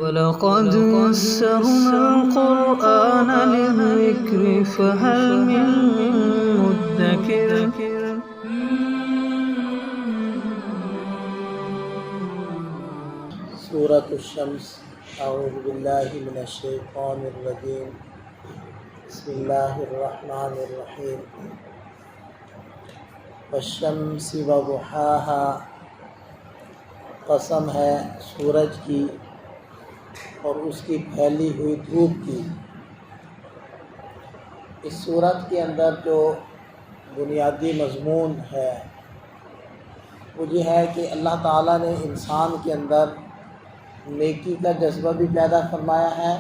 وَلَقَدْ يَسَّرْنَا الْقُرْآنَ لِلذِّكْرِ فَهَلْ مِن مُّدَّكِرٍ سورۃ الشمس اعوذ باللہ من الشیطان الرجیم بسم اللہ الرحمن الرحیم والشمس وضحاها، قسم ہے سورج کی اور اس کی پھیلی ہوئی دھوپ کی۔ اس سورت کے اندر جو بنیادی مضمون ہے وہ یہ ہے کہ اللہ تعالیٰ نے انسان کے اندر نیکی کا جذبہ بھی پیدا فرمایا ہے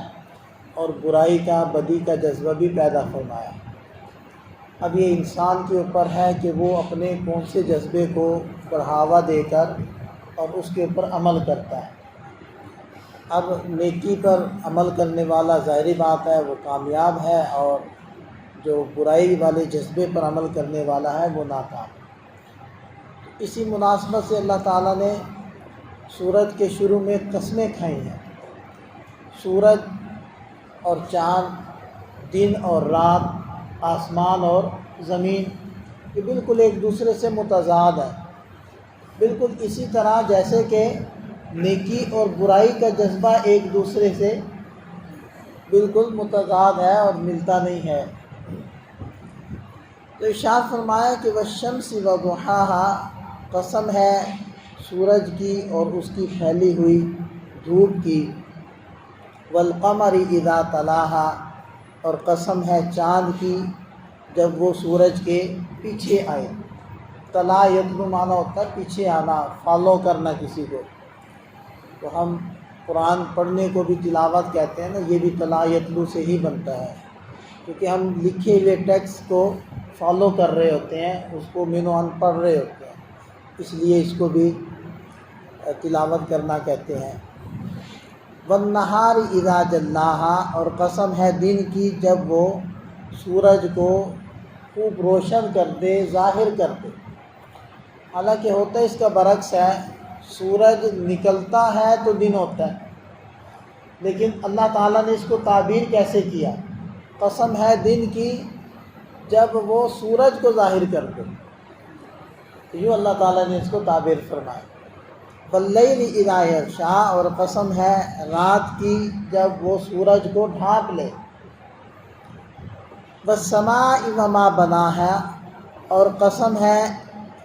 اور برائی کا، بدی کا جذبہ بھی پیدا فرمایا ہے۔ اب یہ انسان کے اوپر ہے کہ وہ اپنے کون سے جذبے کو بڑھاوا دے کر اور اس کے اوپر عمل کرتا ہے۔ اب نیکی پر عمل کرنے والا ظاہری بات ہے وہ کامیاب ہے، اور جو برائی والے جذبے پر عمل کرنے والا ہے وہ ناکام ہے۔ اسی مناسبت سے اللہ تعالیٰ نے سورت کے شروع میں قسمیں کھائی ہیں۔ سورج اور چاند، دن اور رات، آسمان اور زمین، یہ بالکل ایک دوسرے سے متضاد ہے۔ بالکل اسی طرح جیسے کہ نیکی اور برائی کا جذبہ ایک دوسرے سے بالکل متضاد ہے اور ملتا نہیں ہے۔ تو ارشاد فرمایا کہ والشمس وضحاها، قسم ہے سورج کی اور اس کی پھیلی ہوئی دھوپ کی، والقمر اذا تلاها، اور قسم ہے چاند کی جب وہ سورج کے پیچھے آئے۔ تلا یتلو معنی ہوتا ہے پیچھے آنا، فالو کرنا کسی کو۔ تو ہم قرآن پڑھنے کو بھی تلاوت کہتے ہیں نا، یہ بھی تلا یتلو سے ہی بنتا ہے، کیونکہ ہم لکھے ہوئے ٹیکسٹ کو فالو کر رہے ہوتے ہیں، اس کو مین و عن پڑھ رہے ہوتے ہیں، اس لیے اس کو بھی تلاوت کرنا کہتے ہیں۔ والنہار اذا جلاها، اور قسم ہے دن کی جب وہ سورج کو خوب روشن کر دے، ظاہر کر دے۔ حالانکہ ہوتا ہے اس کا برعکس ہے، سورج نکلتا ہے تو دن ہوتا ہے، لیکن اللہ تعالیٰ نے اس کو تعبیر کیسے کیا؟ قسم ہے دن کی جب وہ سورج کو ظاہر کر دے، یوں اللہ تعالیٰ نے اس کو تعبیر فرمایا۔ واللیل اذا یغشا، اور قسم ہے رات کی جب وہ سورج کو ڈھانپ لے۔ والسماء وما بناها، اور قسم ہے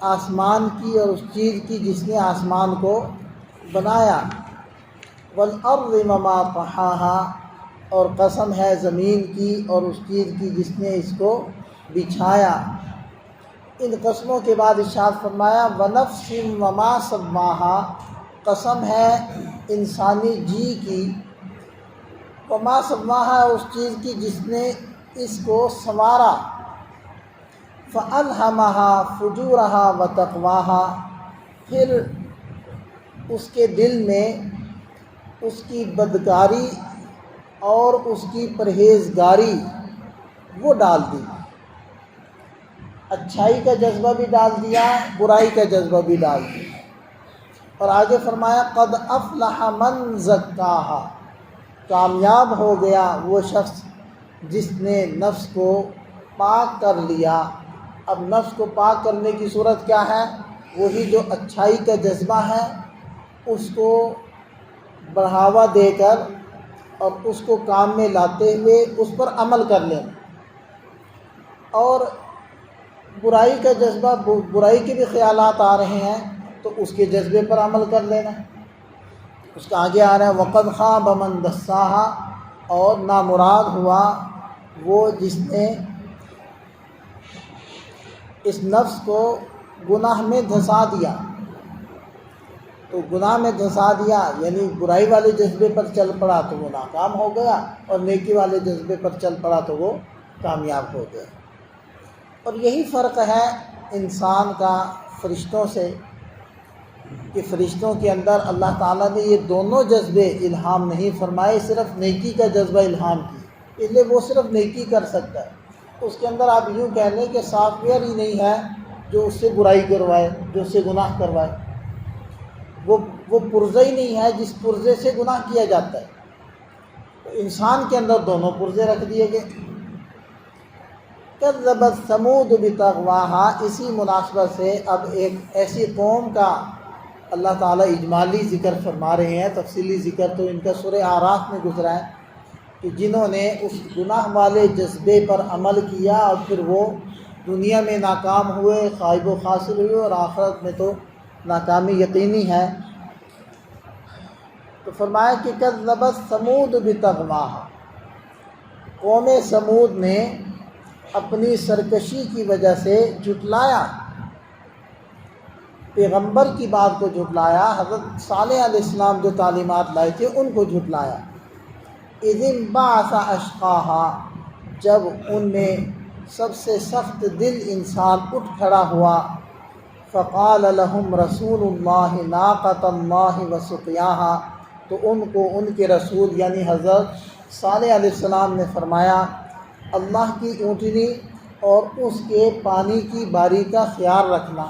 آسمان کی اور اس چیز کی جس نے آسمان کو بنایا۔ والارض وما طحاها، اور قسم ہے زمین کی اور اس چیز کی جس نے اس کو بچھایا۔ ان قسموں کے بعد ارشاد فرمایا ونفس وما سواها، قسم ہے انسانی جی کی، وما سواها، اس چیز کی جس نے اس کو سنوارا۔ فَأَلْهَمَهَا فُجُورَهَا وَتَقْوَاهَا، پھر اس کے دل میں اس کی بدکاری اور اس کی پرہیزگاری وہ ڈال دی۔ اچھائی کا جذبہ بھی ڈال دیا، برائی کا جذبہ بھی ڈال دیا۔ اور آگے فرمایا قد افلح من زکاها، کامیاب ہو گیا وہ شخص جس نے نفس کو پاک کر لیا۔ اب نفس کو پاک کرنے کی صورت کیا ہے؟ وہی جو اچھائی کا جذبہ ہے اس کو بڑھاوا دے کر اور اس کو کام میں لاتے ہوئے اس پر عمل کر لینا، اور برائی کا جذبہ، برائی کے بھی خیالات آ رہے ہیں تو اس کے جذبے پر عمل کر لینا۔ اس کا آگے آ رہا ہے وقد خاب من دساها، اور نامراد ہوا وہ جس نے اس نفس کو گناہ میں دھسا دیا۔ تو گناہ میں دھسا دیا یعنی برائی والے جذبے پر چل پڑا تو وہ ناکام ہو گیا، اور نیکی والے جذبے پر چل پڑا تو وہ کامیاب ہو گیا۔ اور یہی فرق ہے انسان کا فرشتوں سے، کہ فرشتوں کے اندر اللہ تعالیٰ نے یہ دونوں جذبے الہام نہیں فرمائے، صرف نیکی کا جذبہ الہام کی، اس لیے وہ صرف نیکی کر سکتا ہے۔ اس کے اندر آپ یوں کہہ لیں کہ سافٹ ویئر ہی نہیں ہے جو اس سے برائی کروائے، جو اس سے گناہ کروائے۔ وہ وہ پرزہ ہی نہیں ہے جس پرزے سے گناہ کیا جاتا ہے، تو انسان کے اندر دونوں پرزے رکھ دیے گئے۔ کذبت ثمود بطغواہا، اسی مناسبت سے اب ایک ایسی قوم کا اللہ تعالیٰ اجمالی ذکر فرما رہے ہیں، تفصیلی ذکر تو ان کا سورہ اعراف میں گزرا ہے، کہ جنہوں نے اس گناہ والے جذبے پر عمل کیا اور پھر وہ دنیا میں ناکام ہوئے، خائب و خاسر ہوئے، اور آخرت میں تو ناکامی یقینی ہے۔ تو فرمایا کہ کذبت ثمود بطغواہا، قوم ثمود نے اپنی سرکشی کی وجہ سے جھٹلایا، پیغمبر کی بات کو جھٹلایا، حضرت صالح علیہ السلام جو تعلیمات لائے تھے ان کو جھٹلایا۔ اذ انبعث اشقاہا، جب ان میں سب سے سخت دل انسان اٹھ کھڑا ہوا، فقال لهم رسول اللہ ناقۃ اللہ وسقیاہا، تو ان کو ان کے رسول یعنی حضرت صالح علیہ السلام نے فرمایا اللہ کی اونٹنی اور اس کے پانی کی باری کا خیال رکھنا۔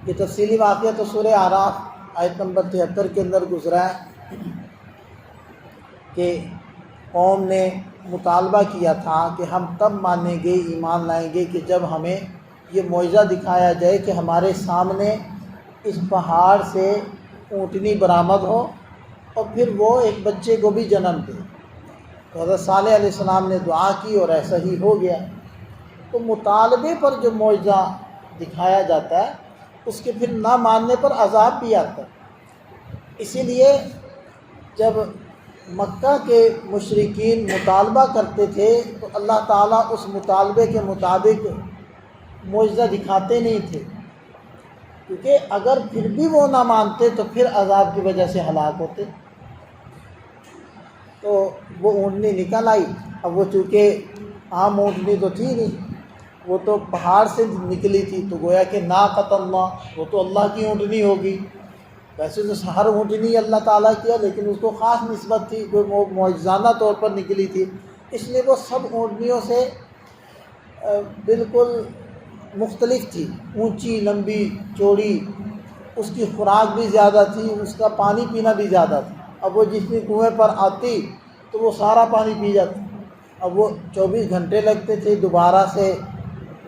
یہ تفصیلی واقعہ تو سورہ اعراف آیت نمبر 73 کے اندر گزرا ہے کہ قوم نے مطالبہ کیا تھا کہ ہم تب مانیں گے، ایمان لائیں گے کہ جب ہمیں یہ معجزہ دکھایا جائے کہ ہمارے سامنے اس پہاڑ سے اونٹنی برآمد ہو اور پھر وہ ایک بچے کو بھی جنم دے۔ تو حضرت صالح علیہ السلام نے دعا کی اور ایسا ہی ہو گیا۔ تو مطالبے پر جو معجزہ دکھایا جاتا ہے اس کے پھر نہ ماننے پر عذاب بھی آتا ہے۔ اسی لیے جب مکہ کے مشرکین مطالبہ کرتے تھے تو اللہ تعالیٰ اس مطالبے کے مطابق معجزہ دکھاتے نہیں تھے، کیونکہ اگر پھر بھی وہ نہ مانتے تو پھر عذاب کی وجہ سے ہلاک ہوتے۔ تو وہ اونٹنی نکل آئی، اب وہ چونکہ عام اونٹنی تو تھی نہیں، وہ تو پہاڑ سے نکلی تھی، تو گویا کہ ناقۃ اللہ، وہ تو اللہ کی اونٹنی ہوگی۔ ویسے تو ہر اونٹنی اللہ تعالیٰ کیا، لیکن اس کو خاص نسبت تھی، کوئی معجزانہ طور پر نکلی تھی، اس لیے وہ سب اونٹنیوں سے بالکل مختلف تھی، اونچی، لمبی، چوڑی، اس کی خوراک بھی زیادہ تھی، اس کا پانی پینا بھی زیادہ تھا۔ اب وہ جس بھی کنویں پر آتی تو وہ سارا پانی پی جاتی، اب وہ 24 گھنٹے لگتے تھے دوبارہ سے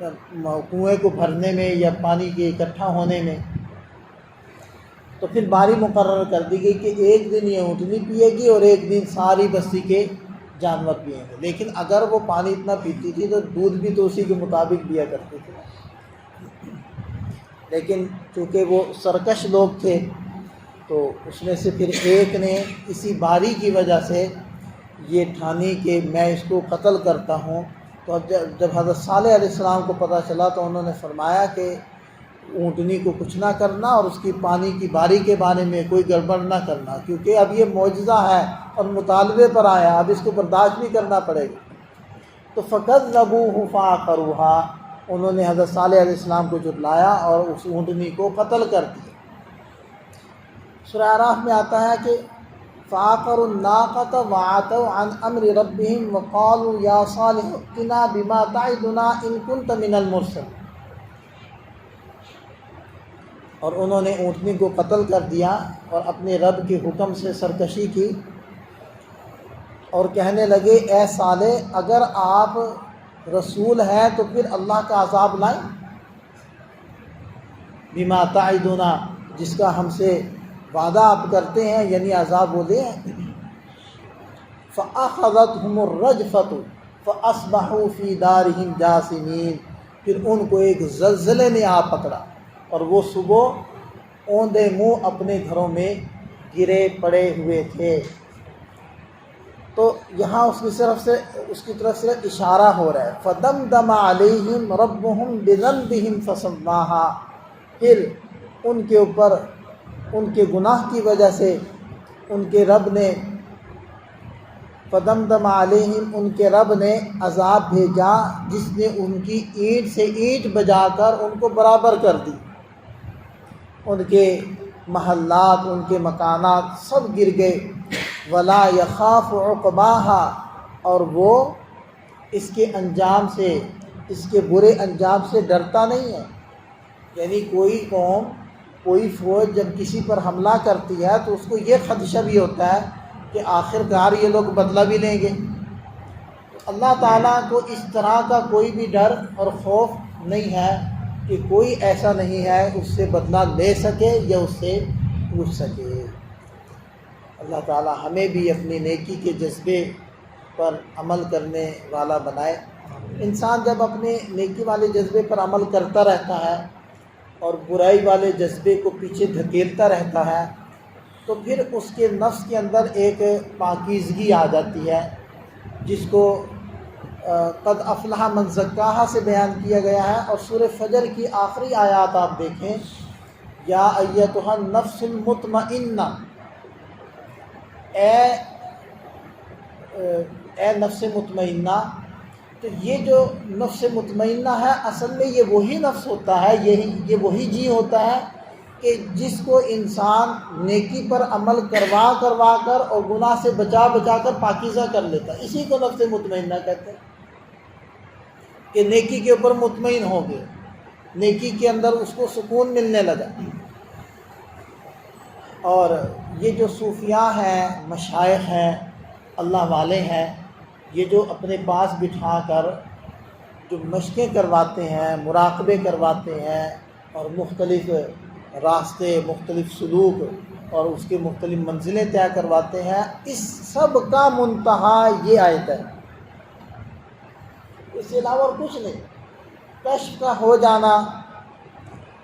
کنویں کو بھرنے میں یا پانی کے اکٹھا ہونے میں۔ تو پھر باری مقرر کر دی گئی کہ ایک دن یہ اونٹنی پیے گی اور ایک دن ساری بستی کے جانور پئیں گے، لیکن اگر وہ پانی اتنا پیتی تھی تو دودھ بھی تو اسی کے مطابق دیا کرتے تھے، لیکن چونکہ وہ سرکش لوگ تھے تو اس میں سے پھر ایک نے اسی باری کی وجہ سے یہ ٹھانی کہ میں اس کو قتل کرتا ہوں۔ تو اب جب حضرت صالح علیہ السلام کو پتہ چلا تو انہوں نے فرمایا کہ اونٹنی کو کچھ نہ کرنا اور اس کی پانی کی باری کے بارے میں کوئی گڑبڑ نہ کرنا، کیونکہ اب یہ معجزہ ہے اور مطالبے پر آیا، اب اس کو برداشت بھی کرنا پڑے گا۔ تو فَكَذَّبُوهُ فَعَقَرُوهَا، انہوں نے حضرت صالح علیہ السلام کو جھٹلایا اور اس اونٹنی کو قتل کر دیا۔ سورہ اعراف میں آتا ہے کہ فَعَقَرُوا النَّاقَةَ وَعَتَوْا عَنْ أَمْرِ رَبِّهِمْ وَقَالُوا يَا صَالِحُ ائْتِنَا بِمَا تَعِدُنَا إِن كُنتَ مِنَ الْمُرْسَلِينَ، اور انہوں نے اونٹنی کو قتل کر دیا اور اپنے رب کے حکم سے سرکشی کی اور کہنے لگے اے صالح اگر آپ رسول ہیں تو پھر اللہ کا عذاب لائیں، بما تعدنا، جس کا ہم سے وعدہ آپ کرتے ہیں، یعنی عذاب وہ لے ہیں۔ فَأَخَذَتْهُمُ الرَّجْفَةُ فَأَصْبَحُوا فِي دَارِهِمْ جَاثِمِينَ، پھر ان کو ایک زلزلے نے آ پکڑا اور وہ صبح اوندے منہ اپنے گھروں میں گرے پڑے ہوئے تھے۔ تو یہاں اس کی طرف سے اشارہ ہو رہا ہے، فَدَمْدَمَ عَلَيْهِمْ رَبُّهُمْ بِذَنبِهِمْ فَسَوَّاهَا، پھر ان کے اوپر ان کے گناہ کی وجہ سے ان کے رب نے فَدَمْدَمَ عَلَيْهِمْ، ان کے رب نے عذاب بھیجا جس نے ان کی اینٹ سے اینٹ بجا کر ان کو برابر کر دی، ان کے محلات، ان کے مکانات سب گر گئے۔ وَلَا يَخَافُ عُقْبَاهَا، اور وہ اس کے انجام سے، اس کے برے انجام سے ڈرتا نہیں ہے۔ یعنی کوئی قوم کوئی فوج جب کسی پر حملہ کرتی ہے تو اس کو یہ خدشہ بھی ہوتا ہے کہ آخر کار یہ لوگ بدلہ بھی لیں گے۔ اللہ تعالیٰ کو اس طرح کا کوئی بھی ڈر اور خوف نہیں ہے کہ کوئی ایسا نہیں ہے اس سے بدلہ لے سکے یا اس سے پوچھ سکے۔ اللہ تعالیٰ ہمیں بھی اپنی نیکی کے جذبے پر عمل کرنے والا بنائے۔ انسان جب اپنے نیکی والے جذبے پر عمل کرتا رہتا ہے اور برائی والے جذبے کو پیچھے دھکیلتا رہتا ہے تو پھر اس کے نفس کے اندر ایک پاکیزگی آ جاتی ہے، جس کو قد افلح من زکاہا سے بیان کیا گیا ہے۔ اور سورہ فجر کی آخری آیات آپ دیکھیں، یا ایتھا النفس المطمئنہ، اے نفس مطمئنہ۔ تو یہ جو نفس مطمئنہ ہے اصل میں یہ وہی نفس ہوتا ہے، یہ وہی جی ہوتا ہے کہ جس کو انسان نیکی پر عمل کروا کر اور گناہ سے بچا کر پاکیزہ کر لیتا ہے۔ اسی کو نفس مطمئنہ کہتے ہیں کہ نیکی کے اوپر مطمئن ہو گئے، نیکی کے اندر اس کو سکون ملنے لگا۔ اور یہ جو صوفیاء ہیں، مشائخ ہیں، اللہ والے ہیں، یہ جو اپنے پاس بٹھا کر جو مشقیں کرواتے ہیں، مراقبے کرواتے ہیں اور مختلف راستے، مختلف سلوک اور اس کے مختلف منزلیں طے کرواتے ہیں، اس سب کا منتہا یہ آیت ہے، اس کے علاوہ اور کچھ نہیں۔ کشف کا ہو جانا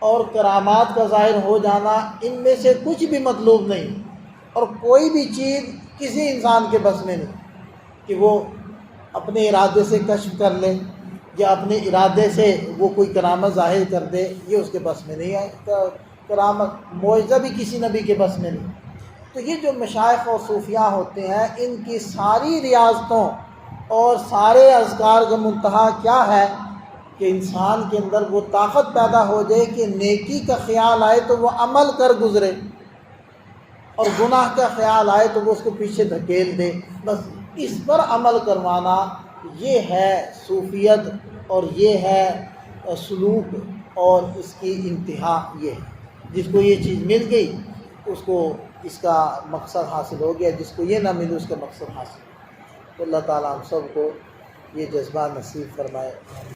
اور کرامات کا ظاہر ہو جانا، ان میں سے کچھ بھی مطلوب نہیں، اور کوئی بھی چیز کسی انسان کے بس میں نہیں کہ وہ اپنے ارادے سے کشف کر لے یا اپنے ارادے سے وہ کوئی کرامت ظاہر کر دے، یہ اس کے بس میں نہیں ہے۔ کرامت، معجزہ بھی کسی نبی کے بس میں نہیں۔ تو یہ جو مشائخ اور صوفیاء ہوتے ہیں، ان کی ساری ریاضتوں اور سارے اذکار کا منتہا کیا ہے کہ انسان کے اندر وہ طاقت پیدا ہو جائے کہ نیکی کا خیال آئے تو وہ عمل کر گزرے، اور گناہ کا خیال آئے تو وہ اس کو پیچھے دھکیل دے۔ بس اس پر عمل کروانا، یہ ہے صوفیت، اور یہ ہے سلوک، اور اس کی انتہا یہ ہے۔ جس کو یہ چیز مل گئی اس کو اس کا مقصد حاصل ہو گیا، جس کو یہ نہ ملی اس کا مقصد حاصل ہو۔ تو اللہ تعالیٰ ہم سب کو یہ جذبہ نصیب فرمائے۔